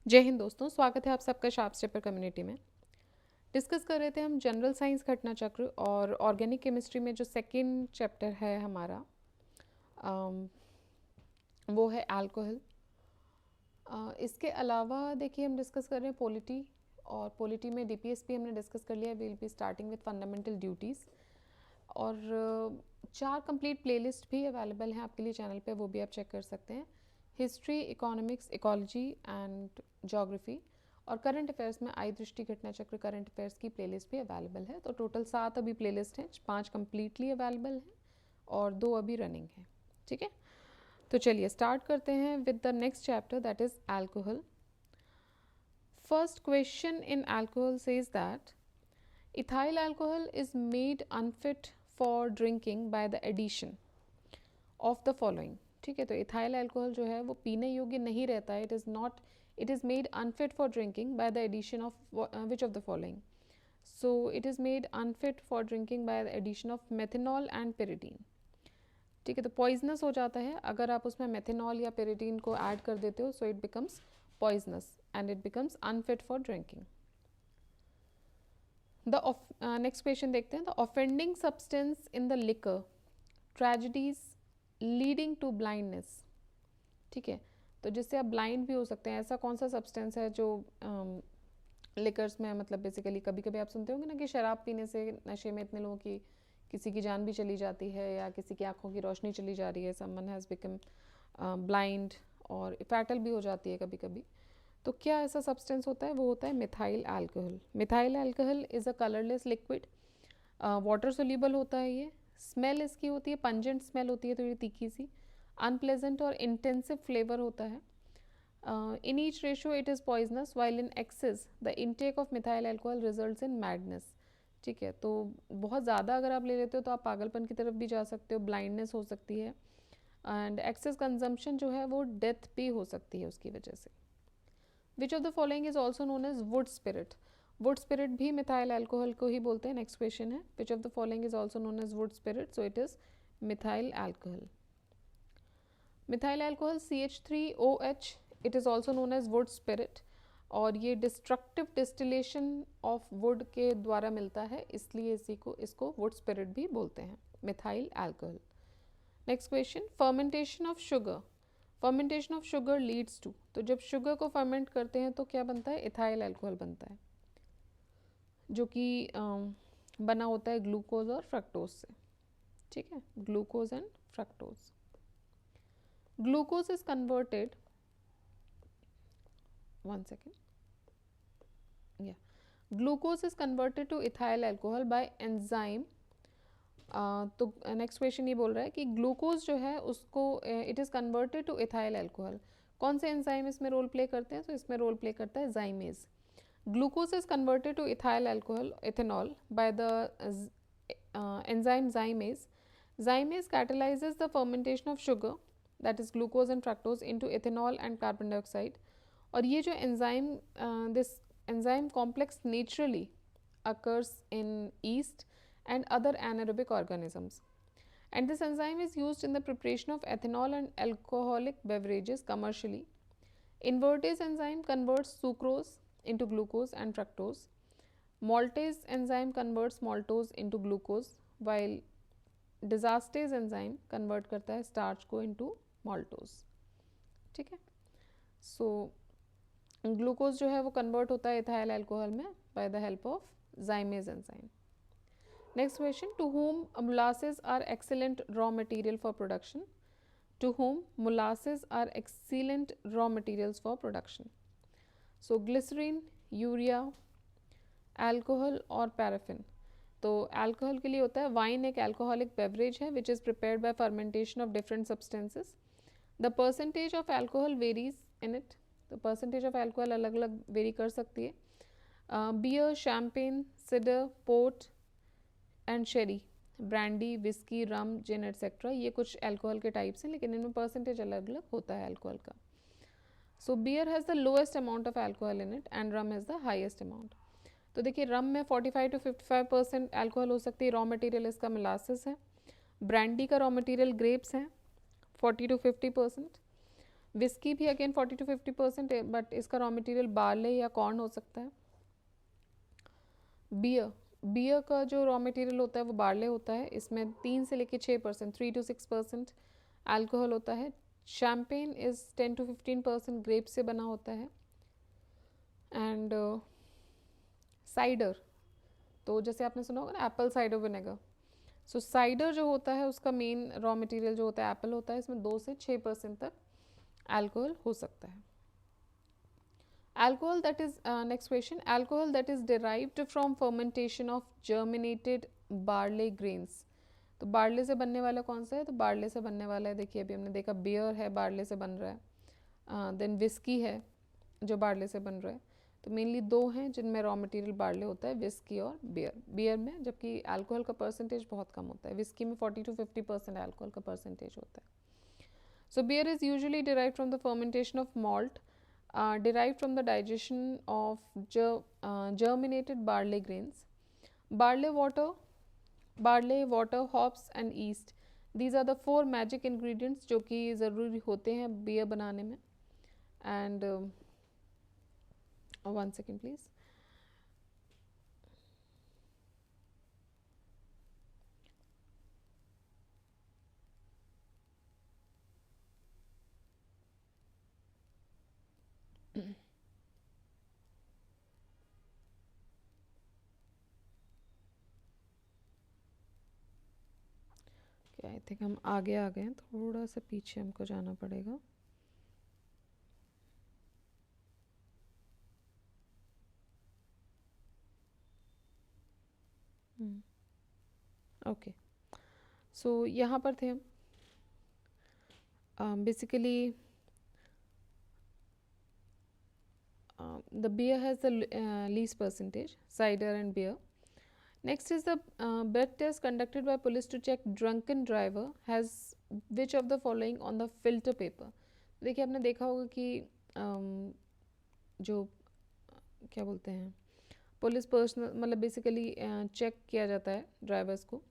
जय हिंद दोस्तों, स्वागत है आप सबका शार्प स्टेपर कम्युनिटी में। डिस्कस कर रहे थे हम जनरल साइंस घटना चक्र और ऑर्गेनिक केमिस्ट्री में जो सेकंड चैप्टर है हमारा वो है अल्कोहल। इसके अलावा देखिए हम डिस्कस कर रहे हैं पॉलिटी, और पॉलिटी में डीपीएसपी हमने डिस्कस कर लिया। We will be starting with fundamental duties, और 4 कंप्लीट प्लेलिस्ट भी अवेलेबल हैं आपके लिए चैनल पे, वो भी आप चेक कर सकते हैं। History, economics, ecology and geography, और करंट अफेयर्स में आई दृष्टि घटना चक्र करंट अफेयर्स की प्लेलिस्ट भी अवेलेबल है। तो टोटल 7 अभी प्लेलिस्ट हैं, 5 कम्प्लीटली अवेलेबल हैं और 2 अभी रनिंग हैं। ठीक है, तो चलिए स्टार्ट करते हैं with the next chapter, that is alcohol. First question in alcohol says that ethyl alcohol is made unfit for drinking by the addition of the following। ठीक है, तो इथाइल अल्कोहल जो है वो पीने योग्य नहीं रहता है। It is made unfit for drinking by the addition of which of the following. So it is made unfit for drinking by the addition of methanol and pyridine. ठीक है, तो पॉइजनस हो जाता है अगर आप उसमें मेथेनॉल या पेरिडीन को ऐड कर देते हो, so it becomes poisonous and it becomes unfit for drinking. The next question देखते हैं। The offending substance in the liquor tragedies leading to blindness. ठीक है, तो जिससे आप ब्लाइंड भी हो सकते हैं, ऐसा कौन सा सब्सटेंस है जो लिकर्स में, मतलब बेसिकली कभी कभी आप सुनते होंगे ना कि शराब पीने से नशे में इतने लोगों की किसी की जान भी चली जाती है या किसी की आंखों की रोशनी चली जा रही है, समवन हैज़ बिकम ब्लाइंड, और फैटल भी हो जाती है कभी कभी। तो क्या ऐसा सब्सटेंस होता है? वो होता है methyl alcohol. Methyl alcohol is a colourless liquid, water soluble होता है ये। स्मेल इसकी होती है पंजेंट स्मेल होती है, तो ये तीखी सी, अनप्लेजेंट और इंटेंसिव फ्लेवर होता है। In each ratio it is poisonous, while in excess the intake of methyl alcohol results in madness. ठीक है, तो बहुत ज़्यादा अगर आप ले लेते हो तो आप पागलपन की तरफ भी जा सकते हो, ब्लाइंडनेस हो सकती है, एंड एक्सेस कंजम्पशन जो है वो डेथ भी हो सकती है उसकी वजह से। Which of the following is also known as wood spirit. Wood spirit भी मिथाइल अल्कोहल को ही बोलते हैं। नेक्स्ट क्वेश्चन है, which of the following is also known as wood spirit, so it is methyl alcohol. Methyl alcohol CH3OH, it is also known as wood spirit, और ये destructive distillation of would के द्वारा मिलता है, इसलिए इसको would spirit भी बोलते हैं, methyl alcohol. Next question, fermentation of sugar. Fermentation of sugar leads to, तो जब शुगर को फर्मेंट करते हैं तो क्या बनता है? इथाइल अल्कोहल बनता है, जो कि बना होता है ग्लूकोज और फ्रक्टोज से। ठीक है, glucose and fructose. Glucose is converted, one second, yeah, glucose is converted to ethyl alcohol by enzyme। तो नेक्स्ट क्वेश्चन ये बोल रहा है कि ग्लूकोज जो है उसको it is converted two ethyl alcohol. कौन से एंजाइम इसमें रोल प्ले करते हैं? तो इसमें रोल प्ले करता है जाइमेज। Glucose is converted two ethyl alcohol ethanol by the enzyme जाइमेज। जाइमेज catalyzes the fermentation of sugar, that is glucose and fructose, into ethanol and carbon dioxide। और ये जो enzyme, this enzyme complex naturally occurs in yeast and other anaerobic organisms, and this enzyme is used in the preparation of ethanol and alcoholic beverages commercially. Invertase enzyme converts sucrose into glucose and fructose. Maltase enzyme converts maltose into glucose, while diastase enzyme convert करता है starch को into maltose. ठीक है, so glucose जो है वो convert होता है इथाइल अल्कोहल में by the help of zymase enzyme. Next question, to whom molasses are excellent raw material for production? To whom molasses are excellent raw materials for production? So glycerine, urea, alcohol और paraffin. तो alcohol के लिए होता है, wine एक alcoholic beverage है which is prepared by fermentation of different substances. The percentage of alcohol varies in it, तो percentage of alcohol अलग अलग वेरी कर सकती है। Beer, champagne, cider, port and sherry, brandy, whisky, rum, gin etcetera, ये कुछ alcohol के types हैं, लेकिन इनमें परसेंटेज अलग अलग होता है अल्कोहल का। So beer has the lowest amount of alcohol in it and rum has the highest amount. तो देखिए रम में 45 to 55% अल्कोहल हो सकती है, रॉ मटेरियल इसका मोलासेस है। ब्रांडी का रॉ मटेरियल ग्रेप्स हैं, 40 to 50%। विस्की भी अगेन 40 to 50% है, बट इसका रॉ मटेरियल बार्ले या कॉर्न हो सकता है। बियर, बियर का जो रॉ मटेरियल होता है वो बार्ले होता है, इसमें 3 से लेके 6%, 3 to 6% अल्कोहल होता है। शैम्पेन इज़ 10 to 15% ग्रेप से बना होता है। एंड साइडर, तो जैसे आपने सुना होगा ना एप्पल साइडर विनेगर, सो साइडर जो होता है उसका मेन रॉ मटेरियल जो होता है एप्पल होता है, इसमें 2 से 6% तक अल्कोहल हो सकता है। Alcohol that is next question, alcohol that is derived from fermentation of germinated barley grains। तो बार्ले से बनने वाला कौन सा है? तो बार्ले से बनने वाला है, देखिए अभी हमने देखा बियर है बार्ले से बन रहा है, देन विस्की है जो बार्ले से बन रहा है। तो मेनली 2 हैं जिनमें रॉ मटेरियल बार्ले होता है, विस्की और बियर। बियर में जबकि अल्कोहल का परसेंटेज बहुत कम होता है, विस्की में 40 to 50% अल्कोहल का परसेंटेज होता है। So beer is usually derived from the fermentation of malt, derived from the digestion of germinated barley grains. Barley water, hops and yeast. These are the 4 magic ingredients जो कि ज़रूरी होते हैं beer बनाने में। And 1 second please. I think हम आगे आ गए हैं, थोड़ा सा पीछे हमको जाना पड़ेगा। ओके, सो यहाँ पर थे हम। Basically the beer has the least percentage, cider and beer. Next is the breath test conducted by police to check drunken driver has which of the following on the filter paper। देखिए आपने देखा होगा कि जो क्या बोलते हैं police personal, मतलब बेसिकली चेक किया जाता है ड्राइवर्स को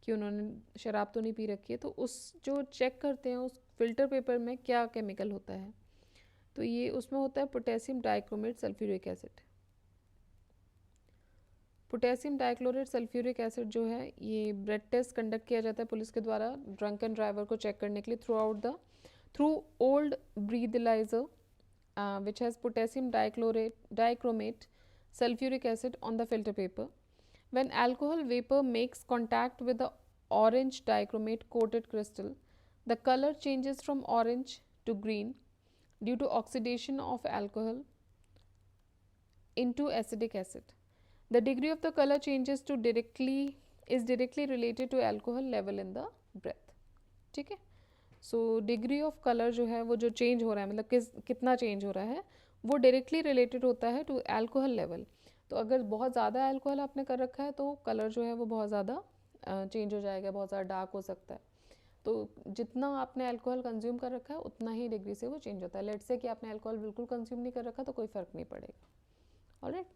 कि उन्होंने शराब तो नहीं पी रखी है, तो उस जो चेक करते हैं उस फिल्टर पेपर में क्या केमिकल होता है, तो ये उसमें होता है potassium dichromate sulphuric acid. Potassium dichlorate sulphuric acid जो है ये ब्रेथ टेस्ट कंडक्ट किया जाता है पुलिस के द्वारा ड्रंकन ड्राइवर को चेक करने के लिए through old breathalyser which has potassium dichromate sulfuric acid on the filter paper. When alcohol vapor makes contact with the orange dichromate coated crystal, the color changes from orange to green due to oxidation of alcohol into acetic acid. The degree of the color changes to directly related to alcohol level in the breath। ठीक है, so degree of colour जो है वो जो change हो रहा है, मतलब कितना चेंज हो रहा है, वो डायरेक्टली रिलेटेड होता है टू अल्कोहल लेवल। तो अगर बहुत ज़्यादा अल्कोहल आपने कर रखा है तो कलर जो है वो बहुत ज़्यादा चेंज हो जाएगा, बहुत ज़्यादा डार्क हो सकता है। तो जितना आपने अल्कोहल कंज्यूम कर रखा है उतना ही डिग्री से वो चेंज होता है। लेट्स से कि आपने अल्कोहल बिल्कुल कंज्यूम नहीं कर रखा तो कोई फ़र्क नहीं पड़ेगा। ऑलराइट,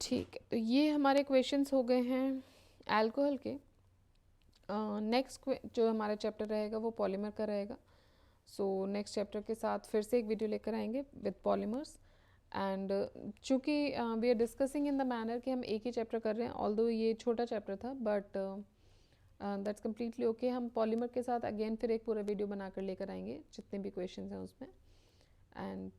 ठीक है, तो ये हमारे क्वेश्चंस हो गए हैं अल्कोहल के। नेक्स्ट जो हमारा चैप्टर रहेगा वो पॉलीमर का रहेगा। सो नेक्स्ट चैप्टर के साथ फिर से एक वीडियो लेकर आएंगे विद पॉलीमर्स। एंड चूँकि we are discussing in the manner कि हम एक ही चैप्टर कर रहे हैं, ऑल्दो ये छोटा चैप्टर था बट दैट्स कम्प्लीटली ओके। हम पॉलीमर के साथ अगेन फिर एक पूरा वीडियो बनाकर लेकर आएंगे जितने भी क्वेश्चंस हैं उसमें। And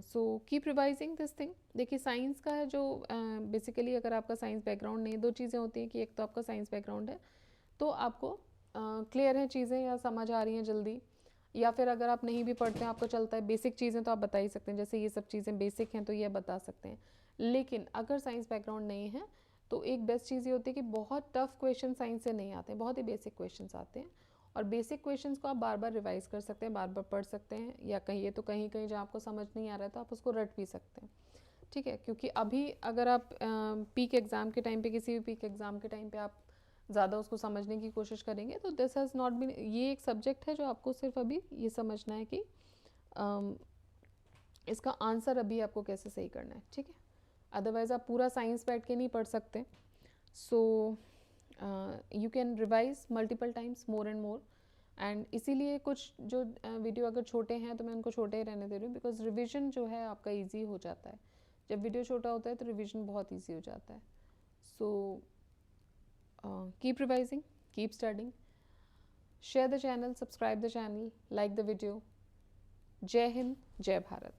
so keep revising this thing. देखिए साइंस का है जो बेसिकली अगर आपका साइंस बैकग्राउंड नहीं, 2 चीज़ें होती हैं कि एक तो आपका साइंस बैकग्राउंड है तो आपको क्लियर हैं चीज़ें या समझ आ रही हैं जल्दी, या फिर अगर आप नहीं भी पढ़ते हैं आपको चलता है बेसिक चीज़ें तो आप बता ही सकते हैं, जैसे ये सब चीज़ें बेसिक हैं तो ये बता सकते हैं। लेकिन अगर साइंस बैकग्राउंड नहीं है तो एक बेस्ट चीज़ ये होती है कि बहुत टफ क्वेश्चन साइंस से नहीं आते हैं, बहुत ही बेसिक क्वेश्चन आते हैं। और बेसिक क्वेश्चंस को आप बार बार रिवाइज कर सकते हैं, बार बार पढ़ सकते हैं, या कहिए तो कहीं कहीं जहाँ आपको समझ नहीं आ रहा है तो आप उसको रट भी सकते हैं। ठीक है, क्योंकि अभी अगर आप पीक एग्ज़ाम के टाइम पे, किसी भी पीक एग्ज़ाम के टाइम पे आप ज़्यादा उसको समझने की कोशिश करेंगे तो दिस हैज़ नॉट बीन, ये एक सब्जेक्ट है जो आपको सिर्फ अभी ये समझना है कि इसका आंसर अभी आपको कैसे सही करना है। ठीक है, अदरवाइज़ आप पूरा साइंस बैठ के नहीं पढ़ सकते। सो you can revise multiple times more and more, and इसीलिए कुछ जो वीडियो अगर छोटे हैं तो मैं उनको छोटे ही रहने दे रही हूँ, बिकॉज रिविज़न जो है आपका ईजी हो जाता है। जब वीडियो छोटा होता है तो रिविज़न बहुत ईजी हो जाता है। So keep revising, keep studying, share the channel, subscribe the channel, like the video. जय हिंद, जय भारत।